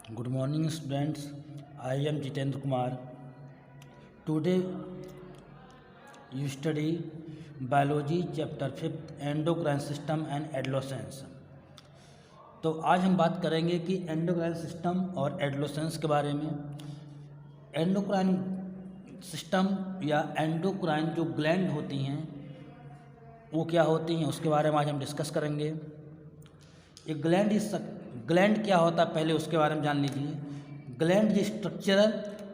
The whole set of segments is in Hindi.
Good morning, students. I am Jitendra Kumar. Today, you study biology chapter 5th endocrine system and adolescence. तो आज हम बात करेंगे कि एंडोक्राइन सिस्टम और एडोलेसेंस के बारे में। एंडोक्राइन सिस्टम या एंडोक्राइन जो ग्लैंड होती हैं वो क्या होती हैं उसके बारे में आज हम डिस्कस करेंगे। एक ग्लैंड क्या होता है पहले उसके बारे में जान लीजिए। Gland is structure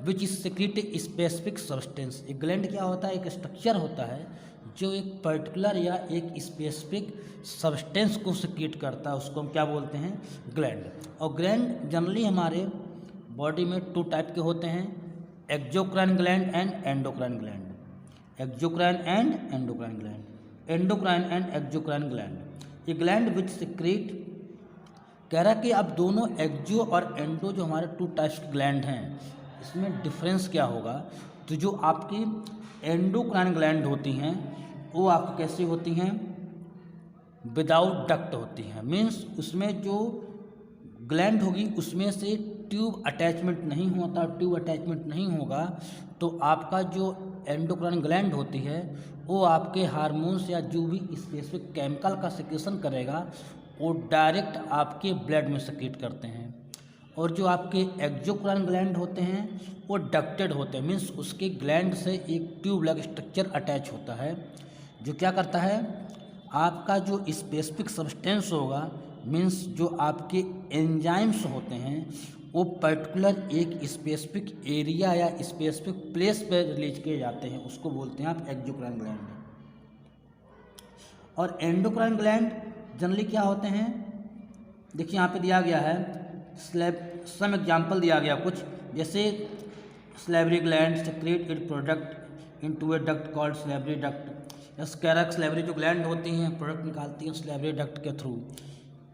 which is secrete specific substance. एक ग्लैंड क्या होता है? एक स्ट्रक्चर होता है जो एक पर्टिकुलर या एक स्पेसिफिक सब्सटेंस को सेक्रेट करता है, उसको हम क्या बोलते हैं? ग्लैंड। और ग्लैंड जनरली हमारे बॉडी में टू टाइप के होते हैं, exocrine gland and endocrine gland. Exocrine and endocrine gland, endocrine and exocrine gland. ये ग्लैंड विच सेक्रेट कह रहा है कि अब दोनों एक्सो और एंडो जो हमारे टू टाइप्स के ग्लैंड हैं इसमें डिफरेंस क्या होगा। तो जो आपकी एंडोक्राइन ग्लैंड होती हैं वो आपकी कैसी होती हैं? विदाउट डक्ट होती हैं। मीन्स उसमें जो ग्लैंड होगी उसमें से ट्यूब अटैचमेंट नहीं होता। ट्यूब अटैचमेंट नहीं होगा तो आपका जो एंडोक्राइन ग्लैंड होती है वो आपके हार्मोन्स या जो भी स्पेसिफिक केमिकल का सिक्रेशन करेगा वो डायरेक्ट आपके ब्लड में सेक्रेट करते हैं। और जो आपके एक्सोक्राइन ग्लैंड होते हैं वो डक्टेड होते हैं। मीन्स उसके ग्लैंड से एक ट्यूब लाइक स्ट्रक्चर अटैच होता है जो क्या करता है, आपका जो स्पेसिफिक सब्सटेंस होगा, मीन्स जो आपके एंजाइम्स होते हैं वो पर्टिकुलर एक स्पेसिफिक एरिया या स्पेसिफिक प्लेस पर रिलीज किए जाते हैं, उसको बोलते हैं आप एक्सोक्राइन ग्लैंड। और एंडोक्राइन ग्लैंड जनरली क्या होते हैं? देखिए यहाँ पे दिया गया है सम एग्जाम्पल दिया गया कुछ, जैसे salivary gland secrete it product into a duct called salivary duct. या स्कैरक स्लेवरी जो ग्लैंड होती हैं प्रोडक्ट निकालती हैं स्लेवरी डक्ट के थ्रू।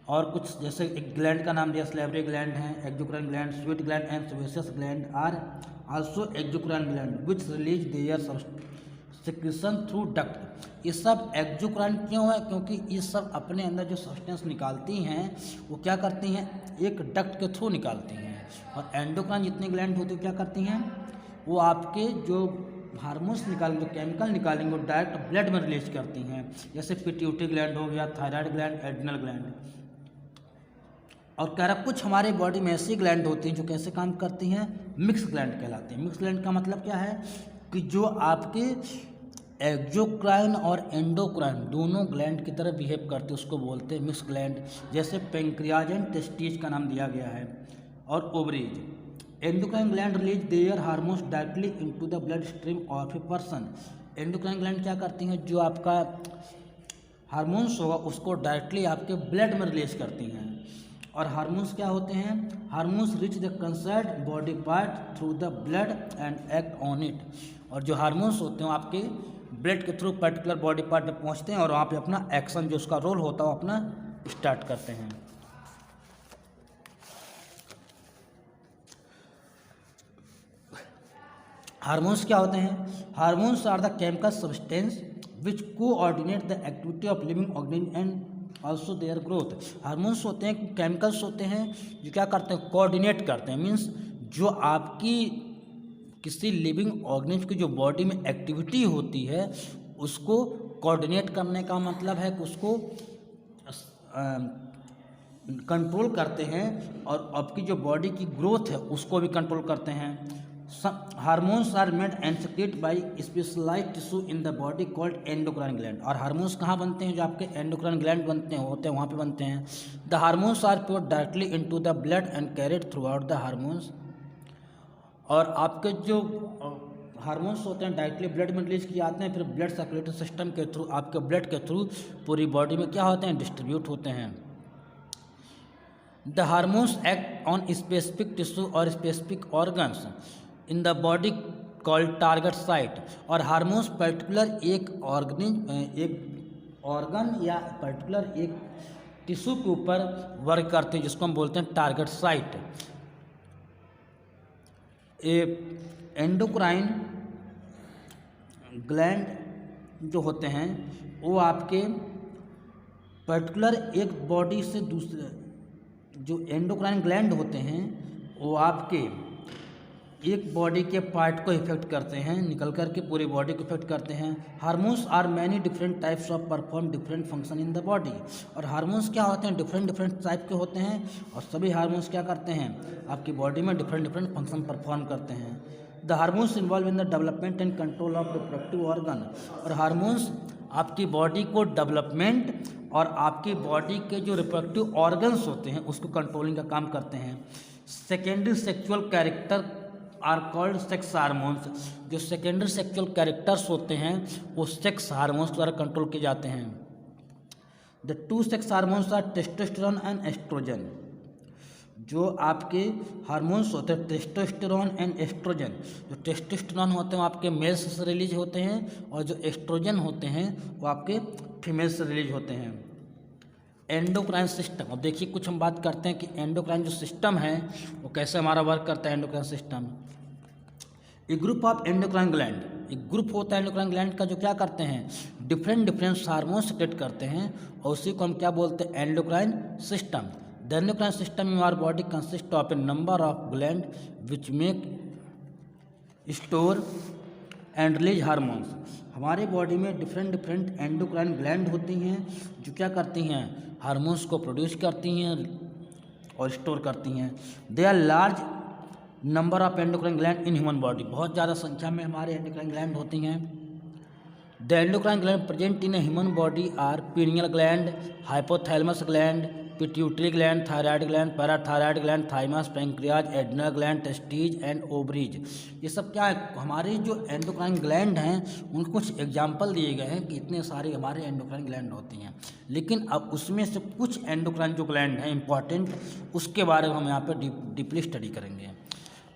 और कुछ जैसे एक ग्लैंड का नाम दिया स्लेवरी ग्लैंड है, exocrine gland, sweat gland and sebaceous gland are also exocrine gland which release their secretion through duct. ये सब एक्सोक्राइन क्यों है? क्योंकि ये सब अपने अंदर जो सब्सटेंस निकालती हैं वो क्या करती हैं? एक डक्ट के थ्रू निकालती हैं। और एंडोक्राइन जितनी ग्लैंड होती है क्या करती हैं? वो आपके जो हार्मोन्स निकालेंगे, जो केमिकल निकालेंगे वो डायरेक्ट ब्लड में रिलीज करती हैं। जैसे पिट्यूटरी ग्लैंड हो गया, थायराइड ग्लैंड, एड्रिनल ग्लैंड। और कह रहा कुछ हमारे बॉडी में ऐसी ग्लैंड होती हैं जो कैसे काम करती हैं? मिक्स ग्लैंड कहलाती हैं। मिक्स ग्लैंड का मतलब क्या है कि जो आपके एक्सोक्राइन और एंडोक्राइन दोनों ग्लैंड की तरह बिहेव करते हैं, उसको बोलते हैं मिक्स ग्लैंड। जैसे पेंक्रियाज एंड टेस्टिज का नाम दिया गया है, और ovaries. Endocrine gland release there hormones directly into the blood stream of a person. Endocrine gland क्या करती हैं? जो आपका हार्मोन्स होगा उसको डायरेक्टली आपके ब्लड में रिलीज करती हैं। और हार्मोन्स क्या होते हैं? Hormones reach the concerned body part through the blood and act on it. और जो हार्मोन्स होते हैं आपके ब्लड के थ्रू पर्टिकुलर बॉडी पार्ट में पहुंचते हैं और वहाँ पे अपना एक्शन जो उसका रोल होता है वो अपना स्टार्ट करते हैं। हार्मोन्स क्या होते हैं? Hormones are the chemical substance which coordinate the activity of living organism and also their growth. Hormones होते हैं, केमिकल्स होते हैं जो क्या करते हैं? कोऑर्डिनेट करते हैं। मीन्स जो आपकी किसी लिविंग ऑर्गेनिज्म की जो बॉडी में एक्टिविटी होती है उसको कोऑर्डिनेट करने का मतलब है कि उसको कंट्रोल करते हैं, और आपकी जो बॉडी की ग्रोथ है उसको भी कंट्रोल करते हैं। Hormones are made and secreted by specialised tissue in the body called endocrine gland. और हार्मोन्स कहाँ बनते हैं? जो आपके एंडोक्राइन ग्लैंड बनते हैं होते हैं वहाँ पे बनते हैं। The hormones are poured directly into the blood and carried throughout the hormones. और आपके जो हार्मोन्स होते हैं डायरेक्टली ब्लड में रिलीज किए जाते हैं, फिर ब्लड सर्कुलेटरी सिस्टम के थ्रू आपके ब्लड के थ्रू पूरी बॉडी में क्या होते हैं? डिस्ट्रीब्यूट होते हैं। The hormones act on specific tissue और specific organs in the body called target site. और हार्मोन्स पर्टिकुलर एक ऑर्गन या पर्टिकुलर एक टिश्यू के ऊपर वर्क करते हैं जिसको हम बोलते हैं टारगेट साइट। एंडोक्राइन ग्लैंड जो होते हैं वो आपके पर्टिकुलर एक बॉडी से दूसरे, जो एंडोक्राइन ग्लैंड होते हैं वो आपके एक बॉडी के पार्ट को इफेक्ट करते हैं, निकल कर के पूरी बॉडी को इफेक्ट करते हैं। Hormones are many different types of perform different function in the body. और हार्मोन्स क्या होते हैं, डिफरेंट टाइप के होते हैं, और सभी हार्मोन्स क्या करते हैं, आपकी बॉडी में डिफरेंट फंक्शन परफॉर्म करते हैं। The hormones involve in the development and control of reproductive organ. और हार्मोन्स आपकी बॉडी को डेवलपमेंट और आपकी बॉडी के जो रिप्रोडक्टिव ऑर्गन्स होते हैं उसको कंट्रोलिंग का काम करते हैं। Secondary sexual character are called sex hormones. जो सेकेंडरी सेक्सुअल कैरेक्टर्स होते हैं वो सेक्स हार्मोन्स द्वारा कंट्रोल किए जाते हैं। The two sex hormones are testosterone and oestrogen. जो आपके हार्मोन्स होते हैं टेस्टोस्टेरोन एंड एस्ट्रोजन, जो टेस्टोस्टेरोन होते हैं वो आपके मेल्स से रिलीज होते हैं और जो एस्ट्रोजन होते हैं वो आपके फीमेल से रिलीज होते हैं। एंडोक्राइन सिस्टम, अब देखिए कुछ हम बात करते हैं कि एंडोक्राइन जो सिस्टम है वो कैसे हमारा वर्क करता है। एंडोक्राइन सिस्टम एक ग्रुप ऑफ एंडोक्राइन ग्लैंड, एक ग्रुप होता है एंडोक्राइन ग्लैंड का जो क्या करते हैं डिफरेंट हार्मोन सिक्रेट करते हैं और उसी को हम क्या बोलते हैं endocrine system. The endocrine system in our body consist of a number of gland which make store and release hormones. हमारे बॉडी में डिफरेंट एंडोक्राइन ग्लैंड होती हैं जो क्या करती हैं हार्मोन्स को प्रोड्यूस करती हैं और स्टोर करती हैं। They are large number of endocrine gland in human body, बहुत ज़्यादा संख्या में हमारे एंडोक्राइन ग्लैंड होती हैं। The endocrine gland present in a human body are pineal gland, hypothalamus gland, pituitary gland, thyroid gland, parathyroid gland, thymus, pancreas, adrenal gland, testes and ovaries. ये सब क्या है हमारे जो एंडोक्राइन ग्लैंड हैं उनको कुछ एग्जाम्पल दिए गए हैं कि इतने सारे हमारे एंडोक्राइन ग्लैंड होती हैं। लेकिन अब उसमें से कुछ एंडोक्राइन जो ग्लैंड हैं इंपॉर्टेंट, उसके बारे में हम यहाँ पर डीपली स्टडी करेंगे।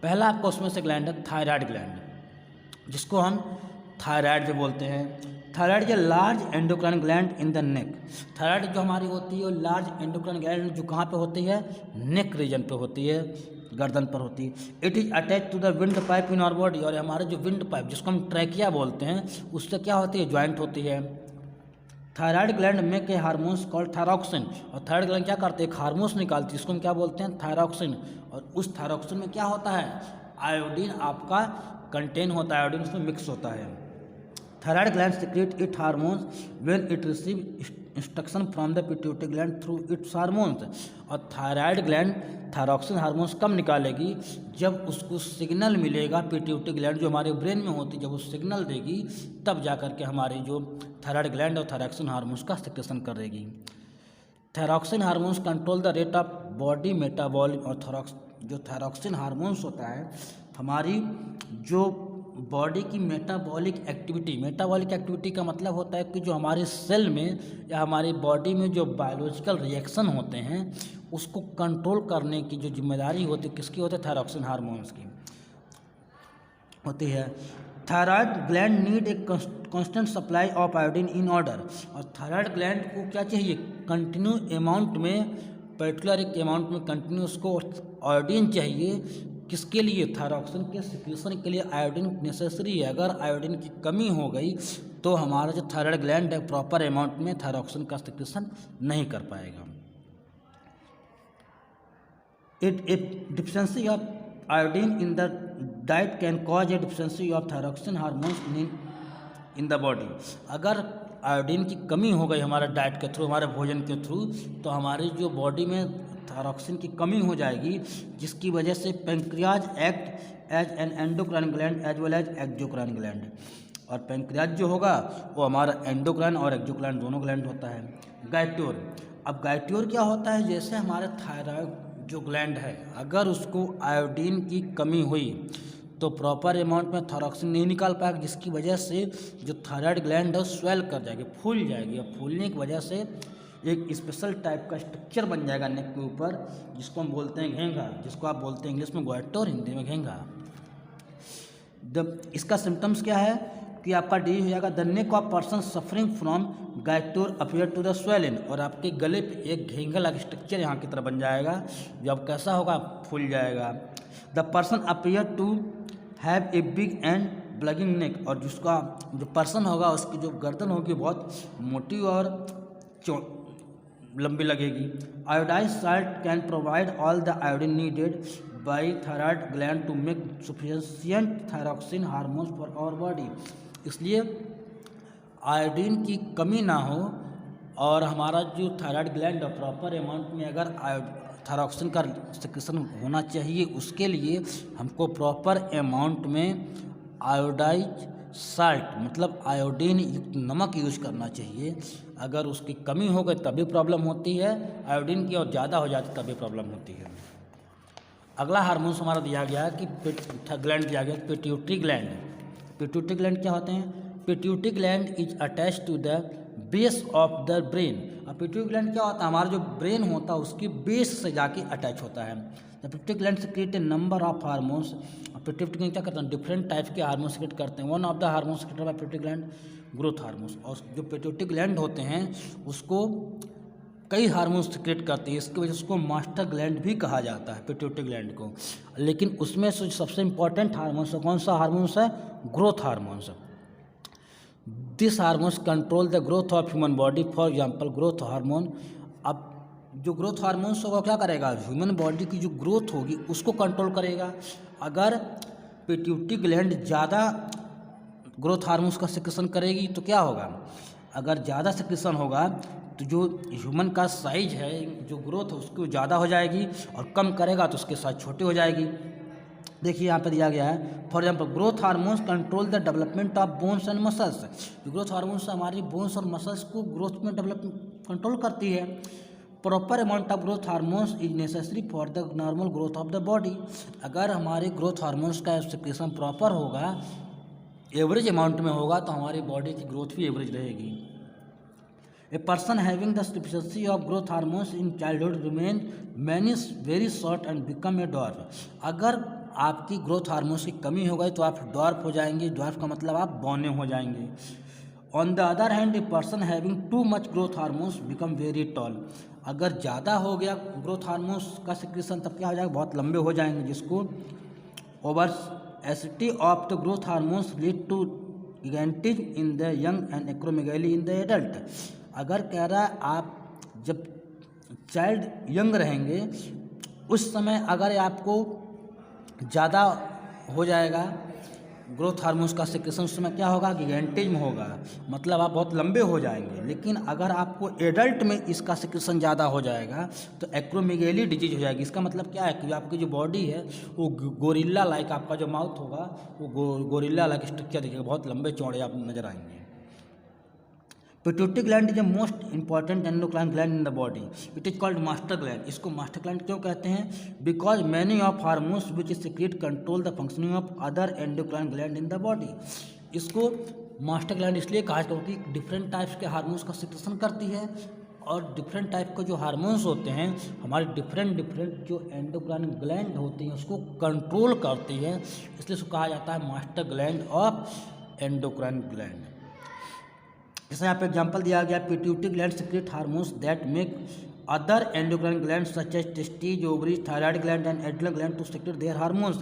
पहला आपका उसमें से ग्लैंड है थायराइड ग्लैंड, जिसको हम थायराइड जो बोलते हैं। Thyroid is large endocrine gland in the neck. Thyroid जो हमारी होती है वो लार्ज एंडोक्राइन ग्लैंड जो कहाँ पे होती है नेक रीजन पे होती है, गर्दन पर होती है। It is attach to the wind pipe in our body, और हमारे जो विंड पाइप जिसको हम ट्रैकिया बोलते हैं उससे क्या होती है ज्वाइंट होती है। थायराइड ग्लैंड में के हार्मोन्स कॉल्ड थायरॉक्सिन, और थायराइड ग्लैंड क्या करते हैं एक हार्मोन्स निकालती है जिसको हम क्या बोलते हैं थायरॉक्सिन। और उस थायरॉक्सिन में क्या होता है आयोडीन आपका कंटेन होता है, आयोडीन उसमें मिक्स होता है। Thyroid gland secrete its hormones when it receive instruction from the pituitary gland through its hormones। और थायराइड ग्लैंड थायरॉक्सिन हार्मोन्स कब निकालेगी जब उसको सिग्नल मिलेगा पिट्यूटरी ग्लैंड जो हमारे ब्रेन में होती है, जब वो सिग्नल देगी तब जा कर के हमारी जो थायराइड ग्लैंड और थायरॉक्सिन हार्मोन्स का सिक्रेशन करेगी। Thyroxine hormones control the rate of body metabolism, और जो थायरॉक्सिन हार्मोन्स होता है हमारी जो बॉडी की मेटाबॉलिक एक्टिविटी का मतलब होता है कि जो हमारे सेल में या हमारी बॉडी में जो बायोलॉजिकल रिएक्शन होते हैं उसको कंट्रोल करने की जो जिम्मेदारी होती है किसकी होती है थायरॉक्सिन हार्मोन्स की होती है। Thyroid gland need a constant supply of iodine in order, और थायराइड ग्लैंड को क्या चाहिए कंटिन्यू अमाउंट में, पर्टिकुलर एक अमाउंट में कंटिन्यू उसको आयोडीन चाहिए। किसके लिए थायरॉक्सिन के सिक्रेशन के लिए आयोडीन नेसेसरी है। अगर आयोडीन की कमी हो गई तो हमारा जो थायराइड ग्लैंड है प्रॉपर अमाउंट में थायरॉक्सिन का सिक्रेशन नहीं कर पाएगा। It deficiency of iodine in the diet can cause A deficiency of thyroxine hormones in the body. अगर आयोडीन की कमी हो गई हमारे डाइट के थ्रू, हमारे भोजन के थ्रू, तो हमारी जो बॉडी में थायरॉक्सिन की कमी हो जाएगी जिसकी वजह से pancreas act as an endocrine gland as well as exocrine gland. और पैंक्रियाज जो होगा वो हमारा एंडोक्राइन और एक्सोक्राइन दोनों ग्लैंड होता है। गाइट्योर, अब गाइट्योर क्या होता है जैसे हमारे थायराइड जो ग्लैंड है अगर उसको आयोडीन की कमी हुई तो प्रॉपर अमाउंट में थायरॉक्सिन नहीं निकाल पाएगा, जिसकी वजह से जो थायराइड ग्लैंड है स्वेल कर जाएगी, फूल जाएगी, और फूलने की वजह से एक स्पेशल टाइप का स्ट्रक्चर बन जाएगा नेक के ऊपर जिसको हम बोलते हैं घेंगा, जिसको आप बोलते हैं इंग्लिश में गोइटर, हिंदी में घेंगा। इसका सिम्टम्स क्या है कि आपका डिजीज हो जाएगा the neck of person suffering from goitre appear to the swelling, और आपके गले पे एक घेंगा लाइक स्ट्रक्चर यहाँ की तरह बन जाएगा जो अब कैसा होगा फूल जाएगा। The person appear to have a big and bulging neck, और जिसका जो पर्सन होगा उसकी जो गर्दन होगी बहुत मोटी और लंबी लगेगी। Iodise salt can provide all the iodine needed by thyroid gland to make sufficient thyroxine hormones for our body. इसलिए आयोडीन की कमी ना हो और हमारा जो थायराइड ग्लैंड है प्रॉपर अमाउंट में अगर थायरॉक्सिन का सिक्रेशन होना चाहिए, उसके लिए हमको प्रॉपर अमाउंट में आयोडाइज साल्ट मतलब आयोडीन युक्त नमक यूज करना चाहिए। अगर उसकी कमी हो गई तभी प्रॉब्लम होती है आयोडीन की, और ज़्यादा हो जाती तभी प्रॉब्लम होती है। अगला हार्मोन्स हमारा दिया गया कि ग्लैंड दिया गया पिट्यूटरी ग्लैंड। पिट्यूटरी ग्लैंड क्या होते हैं? Pituitary gland is attach to the base of the brain. अब पिट्यूटरी ग्लैंड क्या होता है? हमारा जो ब्रेन होता है उसकी बेस से जाके अटैच होता है। The pituitary gland secret A number of hormones. Pituitary gland क्या करते हैं? डिफरेंट टाइप के हार्मोन सीक्रेट करते हैं। One of the hormone secreted by pituitary gland growth hormones. और जो पिट्यूटरी ग्लैंड होते हैं उसको कई हार्मोन सीक्रेट करती है, इसकी वजह से उसको मास्टर ग्लैंड भी कहा जाता है पिट्यूटरी ग्लैंड को। लेकिन उसमें से सबसे इंपॉर्टेंट हार्मोन्स कौन सा हार्मोन्स है? Growth hormones. This hormones control the growth of human body. For example growth hormone, अब जो ग्रोथ हार्मोन्स होगा क्या करेगा? ह्यूमन बॉडी की जो ग्रोथ होगी उसको कंट्रोल करेगा। अगर पिट्यूटरी ग्लैंड ज़्यादा ग्रोथ हार्मोन्स का सिक्रेशन करेगी तो क्या होगा? अगर ज़्यादा सिक्रेशन होगा तो जो ह्यूमन का साइज है, जो ग्रोथ है उसकी ज़्यादा हो जाएगी, और कम करेगा तो उसके साथ छोटी हो जाएगी। देखिए यहाँ पे दिया गया है for example growth hormones control the development of bones and muscles. जो ग्रोथ हार्मोन्स हमारी बोन्स और मसल्स को ग्रोथ में डेवलपमेंट कंट्रोल करती है। Proper amount of growth hormones is necessary for the normal growth of the body. अगर हमारे ग्रोथ हार्मोन्स का सिक्रेशन प्रॉपर होगा, एवरेज अमाउंट में होगा, तो हमारी बॉडी की ग्रोथ भी एवरेज रहेगी। A person having the deficiency of growth hormones in childhood remain many very short and become a dwarf. अगर आपकी ग्रोथ हार्मोन्स की कमी हो गई तो आप डॉर्फ हो जाएंगे। डॉर्फ का मतलब आप बौने हो जाएंगे। On the other hand a person having too much growth hormones become very tall. अगर ज़्यादा हो गया ग्रोथ हार्मोन्स का सिक्रेशन तब क्या हो जाएगा? बहुत लंबे हो जाएंगे, जिसको overactivity of the growth hormones lead to gigantism in the young and acromegaly in the adult. अगर कह रहा है आप जब चाइल्ड यंग रहेंगे उस समय अगर आपको ज़्यादा हो जाएगा ग्रोथ हार्मोन्स का सिक्रेशन, उस समय क्या होगा? गिगेंटिज्म होगा, मतलब आप बहुत लंबे हो जाएंगे। लेकिन अगर आपको एडल्ट में इसका सिक्रेशन ज़्यादा हो जाएगा तो एक्रोमेगाली डिजीज हो जाएगी। इसका मतलब क्या है कि आपकी जो बॉडी है वो गोरिल्ला लाइक, आपका जो माउथ होगा वो गोरिल्ला लाइक स्ट्रक्चर दिखेगा, बहुत लंबे चौड़े आप नजर आएंगे। Pituitary gland is the most important endocrine gland in the body. It is called master gland. इसको मास्टर ग्लैंड क्यों कहते हैं? Because many of hormones which secret control the functioning of other endocrine gland in the body. इसको मास्टर ग्लैंड इसलिए कहा जाता है क्योंकि डिफरेंट टाइप्स के हार्मोन्स का सिक्रेशन करती है, और डिफरेंट टाइप के जो हार्मोन्स होते हैं हमारे डिफरेंट जो एंडोक्राइन ग्लैंड होती हैं उसको कंट्रोल करती है, इसलिए इसको कहा जाता है master gland of endocrine gland. जैसे यहाँ पे एग्जांपल दिया गया pituitary gland secrete hormones that make other endocrine gland such as testes, ovaries, thyroid gland and adrenal gland to secrete their hormones.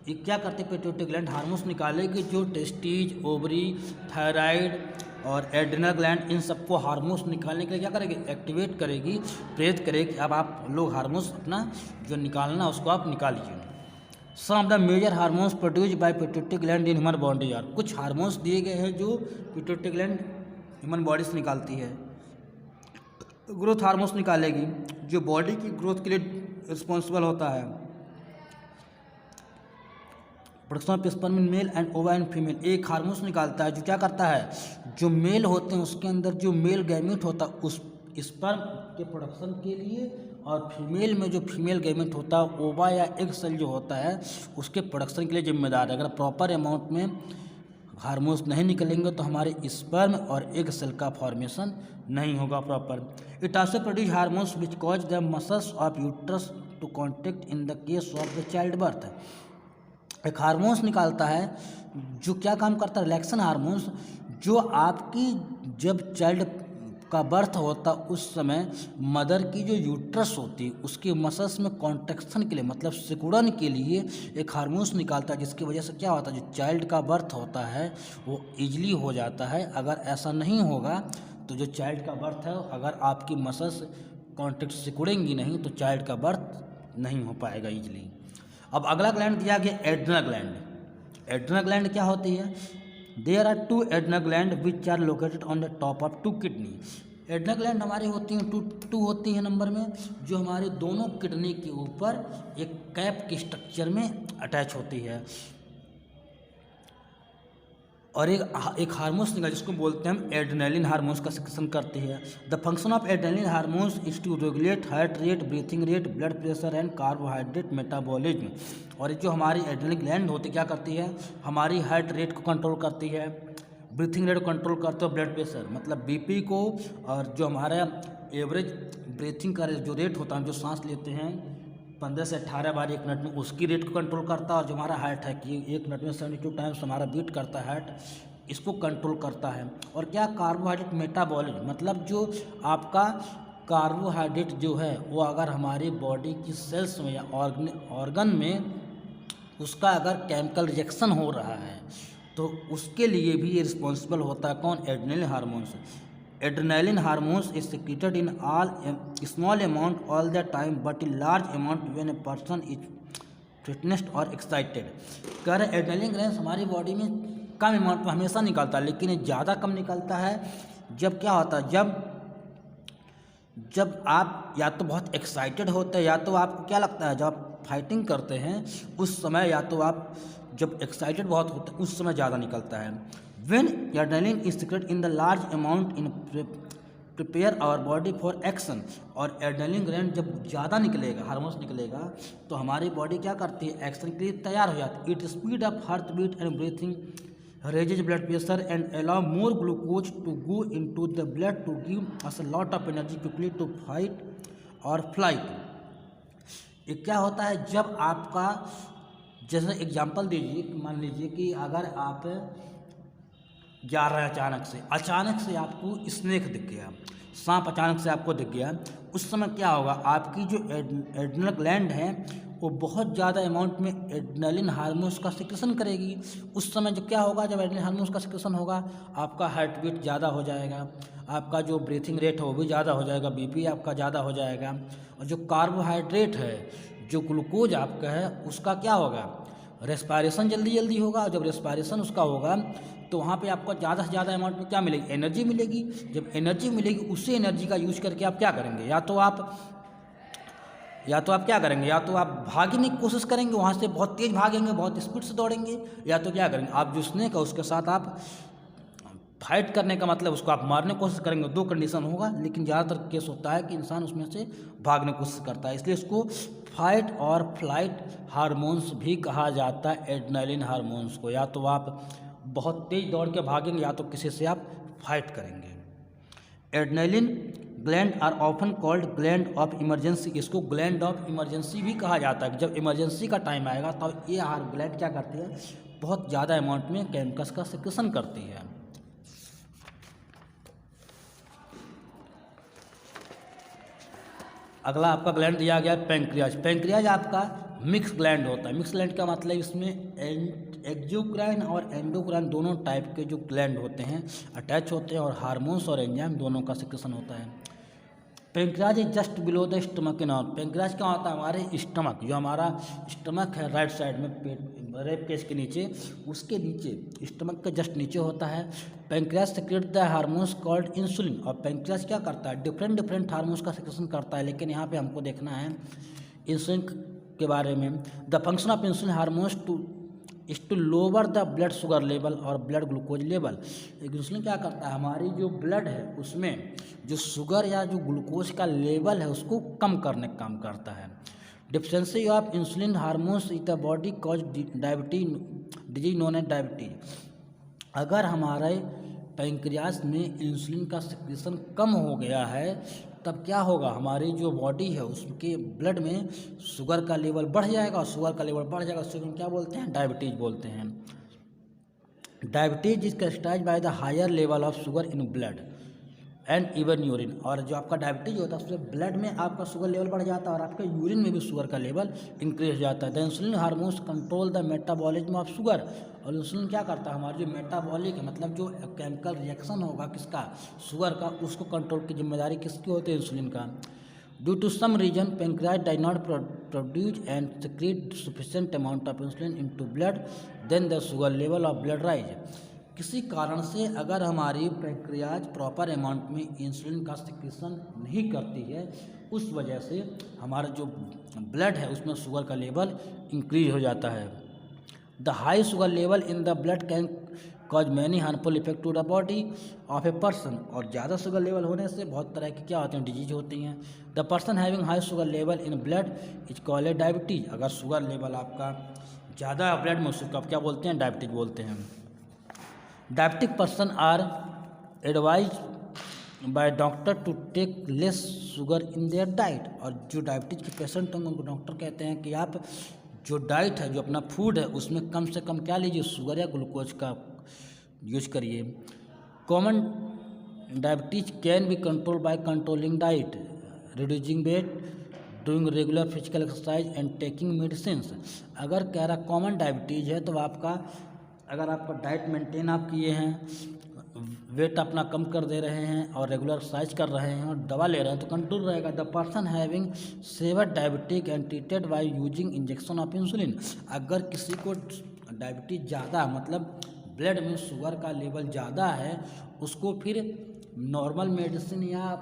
ये क्या करते हैं? पिट्यूटरी ग्लैंड हार्मोन्स निकालेगी जो टेस्टीज, ओवरी, थायराइड और एड्रिनल ग्लैंड, इन सबको हार्मोन्स निकालने के लिए क्या करेगी? एक्टिवेट करेगी, प्रेरित करेगी। अब आप लोग हार्मोन्स अपना जो निकालना उसको आप निकालिए। Some of the major hormones produce by pituitary gland in human body are. कुछ हार्मोन्स दिए गए हैं जो पिट्यूटरी ग्लैंड ह्यूमन बॉडी से निकालती है। ग्रोथ हार्मोन्स निकालेगी जो बॉडी की ग्रोथ के लिए रिस्पॉन्सिबल होता है। Production of sperm in male and ओवा इन फीमेल। एक हार्मोन्स निकालता है जो क्या करता है? जो मेल होते हैं उसके अंदर जो मेल गैमेट होता है उस स्पर्म के प्रोडक्शन के लिए, और फीमेल में जो फीमेल गैमेट होता है ओवा या एग सेल जो होता है उसके प्रोडक्शन के लिए जिम्मेदार है। अगर प्रॉपर अमाउंट में हार्मोन्स नहीं निकलेंगे तो हमारे स्पर्म और एग सेल का फॉर्मेशन नहीं होगा proper. It also produce hormones which cause the muscles of uterus to contract in the case of the child birth. एक हार्मोन्स निकालता है जो क्या काम करता है? रिलैक्सेशन हार्मोन्स, जो आपकी जब चाइल्ड का बर्थ होता उस समय मदर की जो यूट्रस होती है उसके मसल्स में कॉन्ट्रैक्शन के लिए, मतलब सिकुड़न के लिए एक हार्मोन्स निकालता है, जिसकी वजह से क्या होता है? जो चाइल्ड का बर्थ होता है वो ईजिली हो जाता है। अगर ऐसा नहीं होगा तो जो चाइल्ड का बर्थ है, अगर आपकी मसल्स कॉन्ट्रैक्ट सिकुड़ेंगी नहीं तो चाइल्ड का बर्थ नहीं हो पाएगा ईजिली। अब अगला ग्लैंड दिया गया एड्रिनल ग्लैंड। एड्रिनल ग्लैंड क्या होती है? There are 2 adrenal gland which are located on the top of 2 kidney. Adrenal gland हमारी होती हैं टू होती हैं नंबर में, जो हमारे दोनों किडनी के ऊपर एक कैप के स्ट्रक्चर में अटैच होती है। और एक हार्मोन्स निकला जिसको बोलते हैं हम एड्रेनालिन हार्मोन्स का सिक्रेशन करती है। The function of adrenaline hormones is to regulate heart rate, breathing rate, blood pressure and carbohydrate metabolism. और जो हमारी एड्रेनल ग्लैंड होती क्या करती है? हमारी हार्ट रेट को कंट्रोल करती है, ब्रीथिंग रेट को कंट्रोल करते हो, ब्लड प्रेशर मतलब बीपी को, और जो हमारा एवरेज ब्रीथिंग का जो रेट होता है, जो सांस लेते हैं 15 से 18 बार 1 मिनट में, उसकी रेट को कंट्रोल करता है। और जो हमारा हार्ट है कि 1 मिनट में 72 टाइम्स हमारा बीट करता है हार्ट, इसको कंट्रोल करता है। और क्या? कार्बोहाइड्रेट मेटाबॉलिज्म मतलब जो आपका कार्बोहाइड्रेट जो है वो अगर हमारी बॉडी की सेल्स में या ऑर्गन में उसका अगर केमिकल रिएक्शन हो रहा है तो उसके लिए भी ये रिस्पॉन्सिबल होता है। कौन? Adrenaline hormones. Adrenaline hormones is secreted in all small amount all the time but in large amount when a person is fitness और एक्साइटेड। कह रहे एड्रेनलिन ग्लैंड हमारी बॉडी में कम अमाउंट में हमेशा निकलता है, लेकिन ये ज़्यादा कम निकलता है जब क्या होता है, जब आप या तो बहुत एक्साइटेड होते हैं, या तो आपको क्या लगता है जब आप फाइटिंग करते हैं उस समय, या तो आप जब एक्साइटेड बहुत होते हैं उस समय ज़्यादा निकलता है। When adrenaline is secrete in the large amount in prepare our body for action. और एड्रेनलिन ग्लैंड जब ज़्यादा निकलेगा, हार्मोन्स निकलेगा, तो हमारी बॉडी क्या करती है? एक्शन के लिए तैयार हो जाती है। It speed up heart beat and breathing, raises blood pressure and allow more glucose to go into the blood to give us a lot of energy quickly to fight or flight। ये क्या होता है? जब आपका, जैसे एग्जांपल दीजिए, मान लीजिए कि अगर आप जा रहे हैं अचानक से आपको स्नेक दिख गया, सांप अचानक से आपको दिख गया, उस समय क्या होगा? आपकी जो एड्रेनल ग्लैंड है वो बहुत ज़्यादा अमाउंट में एड्रेनलिन हार्मोन्स का सिक्रेशन करेगी। उस समय जो क्या होगा, जब एड्रेनलिन हार्मोन्स का सिक्रेशन होगा, आपका हार्ट बीट ज़्यादा हो जाएगा, आपका जो ब्रीथिंग रेट है वो भी ज़्यादा हो जाएगा, बीपी आपका ज़्यादा हो जाएगा। और जो कार्बोहाइड्रेट है, जो ग्लूकोज आपका है, उसका क्या होगा? रेस्पायरेशन जल्दी होगा। और जब रेस्पायरेशन उसका होगा तो वहाँ पे आपको ज़्यादा से ज़्यादा अमाउंट में क्या मिलेगी? एनर्जी मिलेगी। जब एनर्जी मिलेगी, उसी एनर्जी का यूज करके आप क्या करेंगे? या तो आप क्या करेंगे? या तो आप भागने की कोशिश करेंगे, वहाँ से बहुत तेज़ भागेंगे, बहुत स्पीड से दौड़ेंगे, या तो क्या करेंगे? आप जो स्नेक है उसके साथ आप फाइट करने का मतलब उसको आप मारने की कोशिश करेंगे। 2 कंडीशन होगा, लेकिन ज़्यादातर केस होता है कि इंसान उसमें से भागने की कोशिश करता है। इसलिए इसको फाइट और फ्लाइट हार्मोन्स भी कहा जाता है, एड्रेनलिन हार्मोन्स को। या तो आप बहुत तेज़ दौड़ के भागेंगे, या तो किसी से आप फाइट करेंगे। Adrenaline gland are often called gland of emergency. इसको ग्लैंड ऑफ इमरजेंसी भी कहा जाता है। जब इमरजेंसी का टाइम आएगा तो ये ग्लैंड क्या करती है? बहुत ज़्यादा अमाउंट में केमिकल्स का सिक्रेशन करती है। अगला आपका ग्लैंड दिया गया है पैंक्रियाज। पैंक्रियाज आपका मिक्स ग्लैंड होता है। मिक्स ग्लैंड का मतलब इसमें एक्सोक्राइन और एंडोक्राइन दोनों टाइप के जो ग्लैंड होते हैं अटैच होते हैं, और हार्मोन्स और एंजाइम दोनों का सिक्रेशन होता है। Pancreas is just below the stomach इन। और पैंक्रियाज क्या होता है? हमारे स्टमक, जो हमारा स्टमक है राइट साइड में, पेट रेप केस के नीचे, उसके नीचे, स्टमक के जस्ट नीचे होता है। Pancreas secrete the hormones called insulin. और पैंक्रियाज क्या करता है? डिफरेंट हार्मोन्स का सिक्रेशन करता है, लेकिन यहाँ पे हमको देखना है इंसुलिन के बारे में। The function of insulin hormones to lower the blood sugar level और ब्लड ग्लूकोज लेवल। इंसुलिन क्या करता है? हमारी जो ब्लड है उसमें जो शुगर या जो ग्लूकोज का लेवल है उसको कम करने का काम करता है। Deficiency of insulin hormones in the body cause disease known as diabetes. अगर हमारे पैंक्रियाज में इंसुलिन का सिक्रेशन कम हो गया है तब क्या होगा? हमारी जो बॉडी है उसके ब्लड में शुगर का लेवल बढ़ जाएगा, और शुगर का लेवल बढ़ जाएगा, उसको हम क्या बोलते हैं? डायबिटीज बोलते हैं। Diabetes is characterised by the higher level of sugar in blood and even urine. और जो आपका डायबिटीज होता है उसमें ब्लड में आपका शुगर लेवल बढ़ जाता है और आपके यूरिन में भी शुगर का लेवल इंक्रीज हो जाता है। The insulin hormones control the metabolism of sugar. और इंसुलिन क्या करता है? हमारी जो मेटाबॉलिक है, मतलब जो केमिकल रिएक्शन होगा किसका? शुगर का, उसको कंट्रोल की जिम्मेदारी किसकी होती है? इंसुलिन का। Due to some reason, pancreas does not produce and secrete sufficient amount of insulin into blood, then the sugar level of blood rise. किसी कारण से अगर हमारी पैंक्रियाज प्रॉपर अमाउंट में इंसुलिन का सिक्रेशन नहीं करती है, उस वजह से हमारा जो ब्लड है उसमें शुगर का लेवल इंक्रीज हो जाता है. The high sugar level in the blood can cause many harmful effect to the body of a person. और ज़्यादा शुगर लेवल होने से बहुत तरह की क्या होते हैं, डिजीज होती हैं. The person having high sugar level in blood is called a diabetes. अगर शुगर लेवल आपका ज़्यादा ब्लड में, उसको आप क्या बोलते हैं, डायबिटीज बोलते हैं. Diabetic person are advise by doctor to take less sugar in their diet. और जो डायबिटीज के पेशेंट होंगे उनको डॉक्टर कहते हैं कि आप जो डाइट है, जो अपना फूड है, उसमें कम से कम क्या लीजिए, शुगर या ग्लूकोज का यूज करिए. Common diabetes can be control by controlling diet, reducing weight, doing regular physical exercise and taking medicines. अगर कह रहा कॉमन डायबिटीज है तो आपका, अगर आपका डाइट मेंटेन आप किए हैं, वेट अपना कम कर दे रहे हैं और रेगुलर एक्सरसाइज कर रहे हैं और दवा ले रहे हैं तो कंट्रोल रहेगा. The person having severe diabetic and treated by using injection of insulin. अगर किसी को डायबिटीज ज़्यादा, मतलब ब्लड में शुगर का लेवल ज़्यादा है, उसको फिर नॉर्मल मेडिसिन या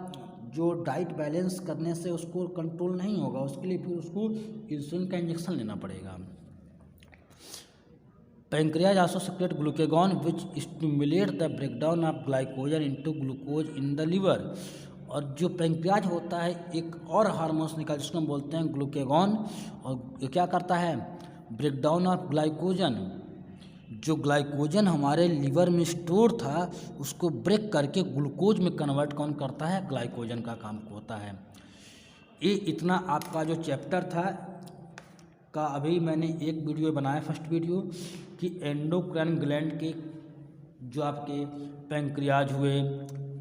जो डाइट बैलेंस करने से उसको कंट्रोल नहीं होगा, उसके लिए फिर उसको इंसुलिन का इंजेक्शन लेना पड़ेगा. Pancreas also secrete glucagon which stimulate the breakdown of glycogen into glucose in the liver. और जो पैंक्रियाज होता है एक और हार्मोन्स निकाल जिसको हम बोलते हैं ग्लूकेगॉन, और ये क्या करता है, ब्रेकडाउन ऑफ ग्लाइकोजन. जो ग्लाइकोजन हमारे लीवर में स्टोर था उसको ब्रेक करके ग्लूकोज में कन्वर्ट कौन करता है, ग्लाइकोजन का काम होता है. ये इतना आपका जो चैप्टर था का अभी मैंने एक वीडियो बनाया, फर्स्ट वीडियो, कि एंडोक्राइन ग्लैंड के जो आपके पैंक्रियाज हुए,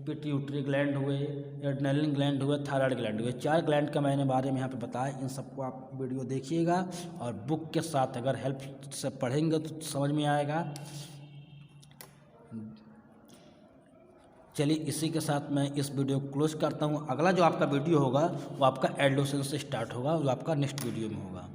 पिट्यूटरी ग्लैंड हुए, एड्रेनलिन ग्लैंड हुए, थायराइड ग्लैंड हुए, 4 ग्लैंड का मैंने बारे में यहाँ पे बताया. इन सबको आप वीडियो देखिएगा और बुक के साथ अगर हेल्प से पढ़ेंगे तो समझ में आएगा. चलिए इसी के साथ मैं इस वीडियो को क्लोज करता हूँ. अगला जो आपका वीडियो होगा वो आपका एडोलेसेंस से स्टार्ट होगा, वो आपका नेक्स्ट वीडियो में होगा.